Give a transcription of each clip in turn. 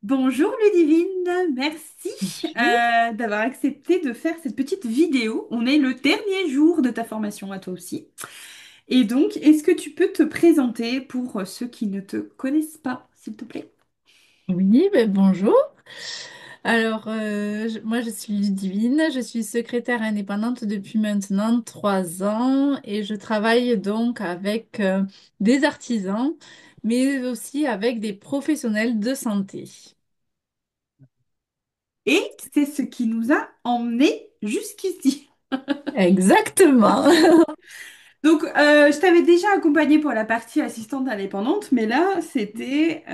Bonjour Ludivine, merci Bonjour. d'avoir accepté de faire cette petite vidéo. On est le dernier jour de ta formation à toi aussi. Et donc, est-ce que tu peux te présenter pour ceux qui ne te connaissent pas, s'il te plaît? Oui, ben bonjour. Alors, moi, je suis Ludivine, je suis secrétaire indépendante depuis maintenant 3 ans et je travaille donc avec des artisans, mais aussi avec des professionnels de santé. Et c'est ce qui nous a emmenés jusqu'ici. Exactement. Donc, je t'avais déjà accompagnée pour la partie assistante indépendante, mais là, c'était...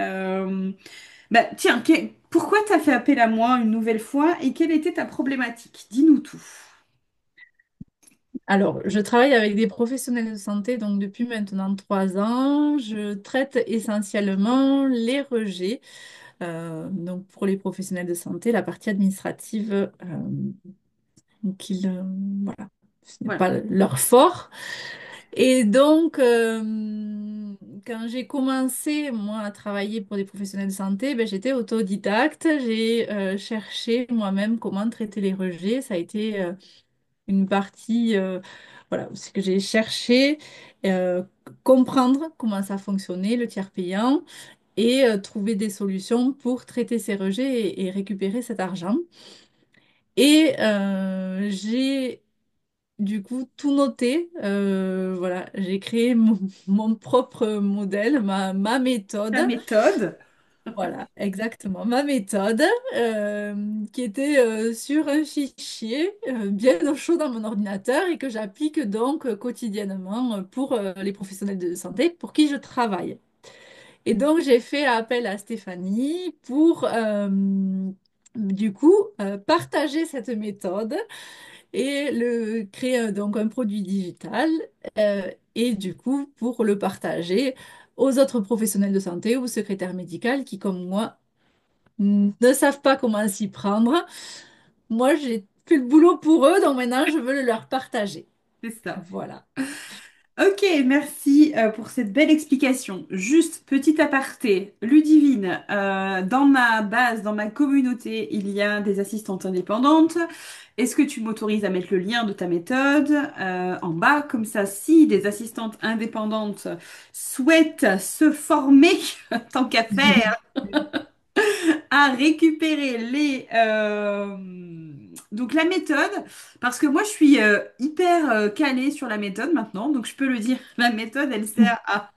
bah, tiens, pourquoi t'as fait appel à moi une nouvelle fois et quelle était ta problématique? Dis-nous tout. Alors, je travaille avec des professionnels de santé donc depuis maintenant 3 ans. Je traite essentiellement les rejets. Donc, pour les professionnels de santé, la partie administrative, qu'ils, voilà, ce n'est Voilà. pas leur fort. Et donc, quand j'ai commencé, moi, à travailler pour des professionnels de santé, ben, j'étais autodidacte. J'ai cherché moi-même comment traiter les rejets. Ça a été une partie, voilà, c'est que j'ai cherché euh, comprendre comment ça fonctionnait, le tiers payant, et trouver des solutions pour traiter ces rejets et récupérer cet argent. Et j'ai du coup tout noté. Voilà, j'ai créé mon propre modèle, ma méthode. Ta méthode. Voilà, exactement, ma méthode qui était sur un fichier bien au chaud dans mon ordinateur et que j'applique donc quotidiennement pour les professionnels de santé pour qui je travaille. Et donc, j'ai fait appel à Stéphanie pour, du coup, partager cette méthode et créer donc un produit digital et du coup, pour le partager aux autres professionnels de santé ou secrétaires médicales qui, comme moi, ne savent pas comment s'y prendre. Moi, j'ai fait le boulot pour eux, donc maintenant, je veux le leur partager. C'est ça. Voilà. Ok, merci pour cette belle explication. Juste petit aparté, Ludivine, dans ma base, dans ma communauté, il y a des assistantes indépendantes. Est-ce que tu m'autorises à mettre le lien de ta méthode en bas? Comme ça, si des assistantes indépendantes souhaitent se former, tant qu'à faire, à récupérer donc la méthode, parce que moi je suis hyper calée sur la méthode maintenant, donc je peux le dire, la méthode elle sert à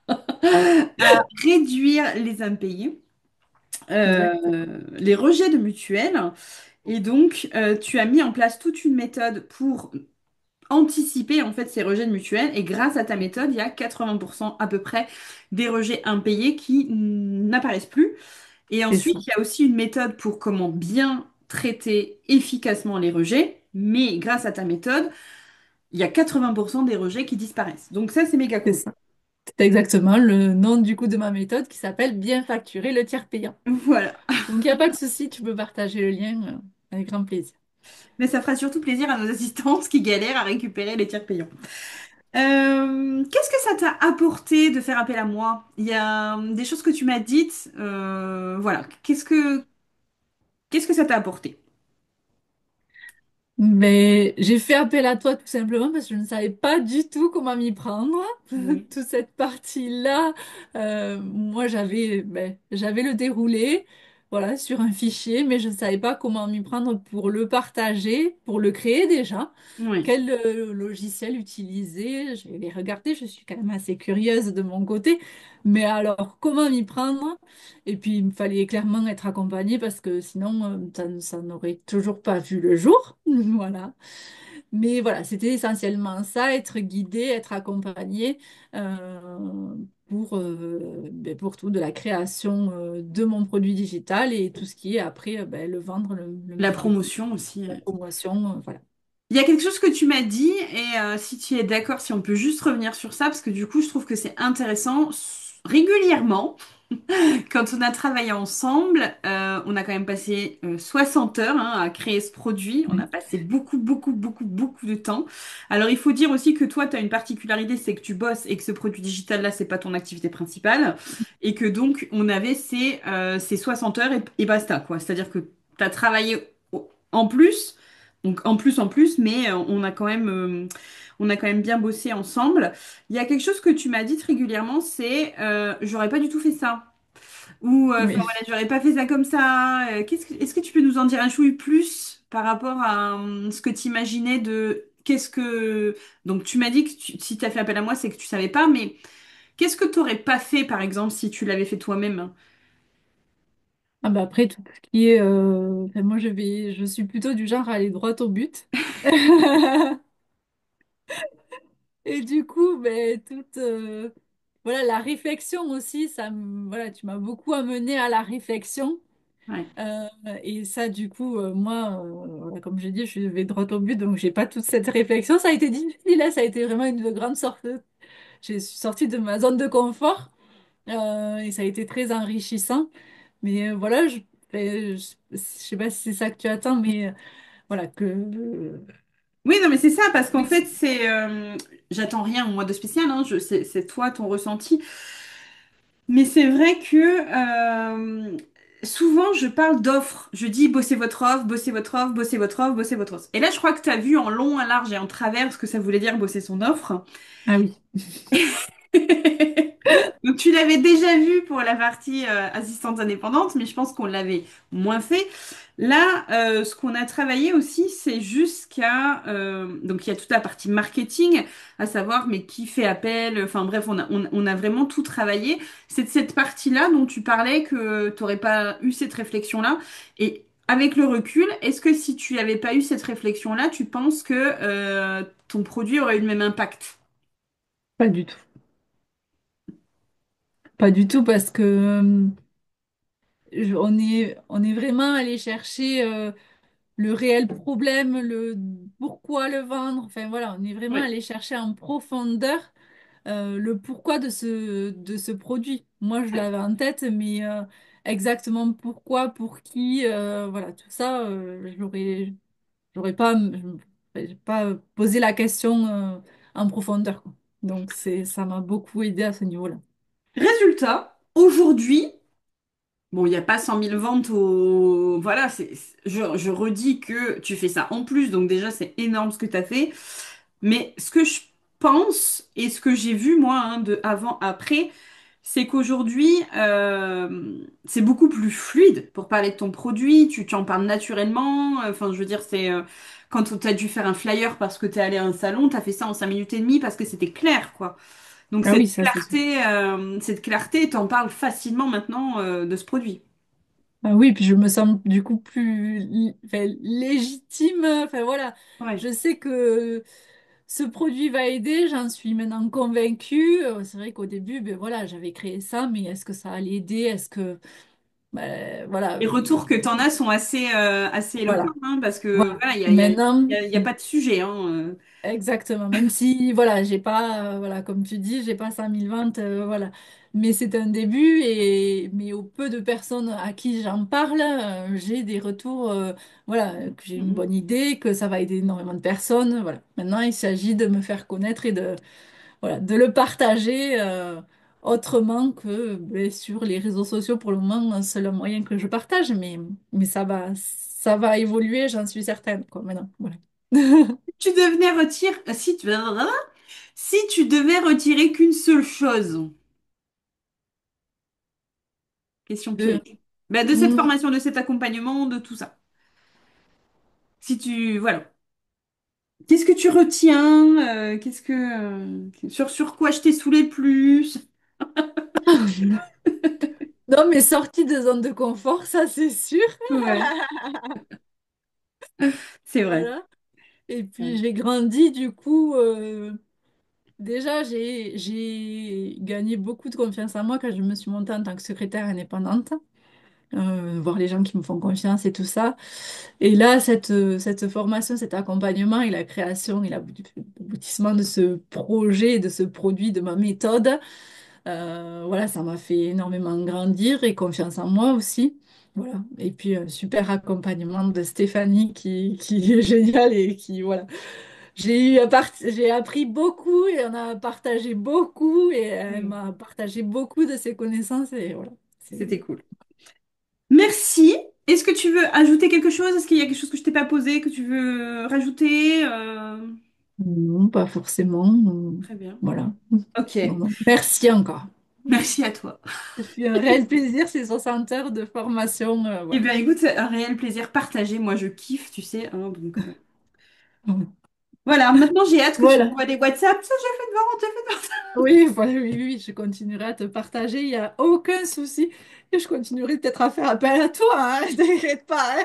réduire les impayés, Exactement. les rejets de mutuelles, et donc tu as mis en place toute une méthode pour anticiper en fait ces rejets de mutuelles, et grâce à ta méthode, il y a 80% à peu près des rejets impayés qui n'apparaissent plus. Et C'est ensuite, ça. il y a aussi une méthode pour comment bien traiter efficacement les rejets. Mais grâce à ta méthode, il y a 80% des rejets qui disparaissent. Donc ça, c'est méga C'est cool. ça. C'est exactement le nom du coup de ma méthode qui s'appelle bien facturer le tiers payant. Voilà. Donc, il n'y a pas de souci, tu peux partager le lien avec grand plaisir. Mais ça fera surtout plaisir à nos assistantes qui galèrent à récupérer les tiers payants. Qu'est-ce que ça t'a apporté de faire appel à moi? Il y a des choses que tu m'as dites. Voilà. Qu'est-ce que ça t'a apporté? Mais j'ai fait appel à toi tout simplement parce que je ne savais pas du tout comment m'y prendre. Oui. Toute cette partie-là, moi j'avais le déroulé, voilà, sur un fichier, mais je ne savais pas comment m'y prendre pour le partager, pour le créer déjà. Oui. Quel logiciel utiliser? Je vais les regarder, je suis quand même assez curieuse de mon côté. Mais alors, comment m'y prendre? Et puis, il me fallait clairement être accompagnée parce que sinon, ça n'aurait toujours pas vu le jour. Voilà. Mais voilà, c'était essentiellement ça, être guidée, être accompagnée pour tout, de la création de mon produit digital et tout ce qui est après le vendre, le La mettre en place, promotion aussi. la promotion, voilà. Il y a quelque chose que tu m'as dit et si tu es d'accord, si on peut juste revenir sur ça, parce que du coup, je trouve que c'est intéressant. régulièrement, quand on a travaillé ensemble, on a quand même passé 60 heures hein, à créer ce produit. On a Oui. passé beaucoup, beaucoup, beaucoup, beaucoup de temps. Alors, il faut dire aussi que toi, tu as une particularité, c'est que tu bosses et que ce produit digital-là, c'est pas ton activité principale. Et que donc, on avait ces 60 heures et basta, quoi. C'est-à-dire que tu as travaillé en plus, donc en plus, mais on a quand même bien bossé ensemble. Il y a quelque chose que tu m'as dit régulièrement, c'est j'aurais pas du tout fait ça. Ou, enfin Oui. voilà, j'aurais pas fait ça comme ça. Est-ce que tu peux nous en dire un chouï plus par rapport à ce que tu imaginais de qu'est-ce que. Donc, tu m'as dit que si tu as fait appel à moi, c'est que tu savais pas, mais qu'est-ce que tu n'aurais pas fait, par exemple, si tu l'avais fait toi-même? Ah bah après, tout ce qui est... enfin, moi, je suis plutôt du genre à aller droit au but. Et du coup, ben, voilà, la réflexion aussi, voilà, tu m'as beaucoup amené à la réflexion. Ouais. Euh, et ça, du coup, moi, voilà, comme j'ai dit, je vais droit au but, donc j'ai pas toute cette réflexion. Ça a été difficile, hein, ça a été vraiment une grande sorte. J'ai sorti de ma zone de confort et ça a été très enrichissant. Mais voilà, je sais pas si c'est ça que tu attends, mais voilà, Oui, non, mais c'est ça, parce qu'en oui, fait, j'attends rien, moi, de spécial, hein, c'est toi, ton ressenti. Mais c'est vrai que souvent, je parle d'offres. Je dis, bossez votre offre, bossez votre offre, bossez votre offre, bossez votre offre. Et là, je crois que tu as vu en long, en large et en travers ce que ça voulait dire bosser son offre. ah oui, Donc tu l'avais déjà vu pour la partie assistante indépendante, mais je pense qu'on l'avait moins fait. Là, ce qu'on a travaillé aussi, c'est jusqu'à donc il y a toute la partie marketing, à savoir mais qui fait appel. Enfin bref, on a vraiment tout travaillé. C'est de cette partie-là dont tu parlais que tu n'aurais pas eu cette réflexion-là. Et avec le recul, est-ce que si tu n'avais pas eu cette réflexion-là, tu penses que ton produit aurait eu le même impact? pas du tout. Pas du tout parce que on est vraiment allé chercher le réel problème, le pourquoi le vendre. Enfin voilà, on est vraiment Oui. allé chercher en profondeur le pourquoi de ce produit. Moi, je l'avais en tête, mais exactement pourquoi, pour qui, voilà, tout ça, j'aurais pas, j'ai pas posé la question en profondeur, quoi. Donc ça m'a beaucoup aidé à ce niveau-là. Résultat, aujourd'hui, bon, il n'y a pas 100 000 ventes au. Voilà, je redis que tu fais ça en plus, donc déjà, c'est énorme ce que tu as fait. Mais ce que je pense et ce que j'ai vu, moi, hein, de avant, après, c'est qu'aujourd'hui, c'est beaucoup plus fluide pour parler de ton produit. Tu en parles naturellement. Enfin, je veux dire, quand tu as dû faire un flyer parce que tu es allé à un salon, tu as fait ça en 5 minutes et demie parce que c'était clair, quoi. Donc Ah oui, ça c'est sûr. cette clarté, t'en parles facilement maintenant de ce produit. Ah oui, puis je me sens du coup enfin, légitime. Enfin voilà, Ouais. je sais que ce produit va aider, j'en suis maintenant convaincue. C'est vrai qu'au début, ben voilà, j'avais créé ça, mais est-ce que ça allait aider? Est-ce que ben, voilà, Les retours que t'en as sont assez éloquents, voilà, hein, parce que voilà. voilà, Maintenant. il y a pas de sujet, hein. Exactement, même si, voilà, j'ai pas, voilà, comme tu dis, j'ai pas 5000 ventes, voilà. Mais c'est un début mais au peu de personnes à qui j'en parle, j'ai des retours, voilà, que j'ai une Mhm. bonne idée, que ça va aider énormément de personnes, voilà. Maintenant, il s'agit de me faire connaître et voilà, de le partager, autrement que ben, sur les réseaux sociaux. Pour le moment, c'est le moyen que je partage, mais ça va évoluer, j'en suis certaine, quoi, maintenant, voilà. Tu devenais retirer, si tu devais retirer qu'une seule chose, question De, piège, ben, de cette hmm, formation, de cet accompagnement, de tout ça. Si tu, voilà. Qu'est-ce que tu retiens? Sur quoi je t'ai saoulé plus? Non, mais sortie de zone de confort, ça c'est sûr. Ouais, c'est vrai. Voilà. Et Ouais. puis j'ai grandi, du coup, déjà j'ai gagné beaucoup de confiance en moi quand je me suis montée en tant que secrétaire indépendante, voir les gens qui me font confiance et tout ça. Et là, cette formation, cet accompagnement et la création et l'aboutissement de ce projet, de ce produit, de ma méthode. Voilà, ça m'a fait énormément grandir et confiance en moi aussi. Voilà. Et puis, super accompagnement de Stéphanie qui est géniale et qui, voilà. J'ai appris beaucoup et on a partagé beaucoup et elle Mm. m'a partagé beaucoup de ses connaissances et voilà. C'est... C'était cool. Merci. Est-ce que tu veux ajouter quelque chose? Est-ce qu'il y a quelque chose que je t'ai pas posé que tu veux rajouter? Non, pas forcément. Très bien. Voilà. Ok. Non, non. Merci encore. Merci à toi. Ça fait un réel plaisir ces 60 heures de formation. Eh Voilà. bien, écoute, un réel plaisir partagé. Moi, je kiffe, tu sais, hein, donc, voilà, maintenant j'ai hâte que tu Voilà. m'envoies des WhatsApp. Ça, j'ai fait de vente, j'ai fait de vente. Oui, voilà, oui, oui, je continuerai à te partager, il n'y a aucun souci. Et je continuerai peut-être à faire appel à toi, hein, ne t'inquiète pas, hein.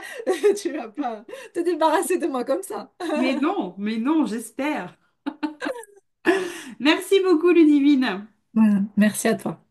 Tu vas pas te débarrasser de moi comme ça. Mais non, j'espère. Merci beaucoup, Ludivine. Voilà, merci à toi.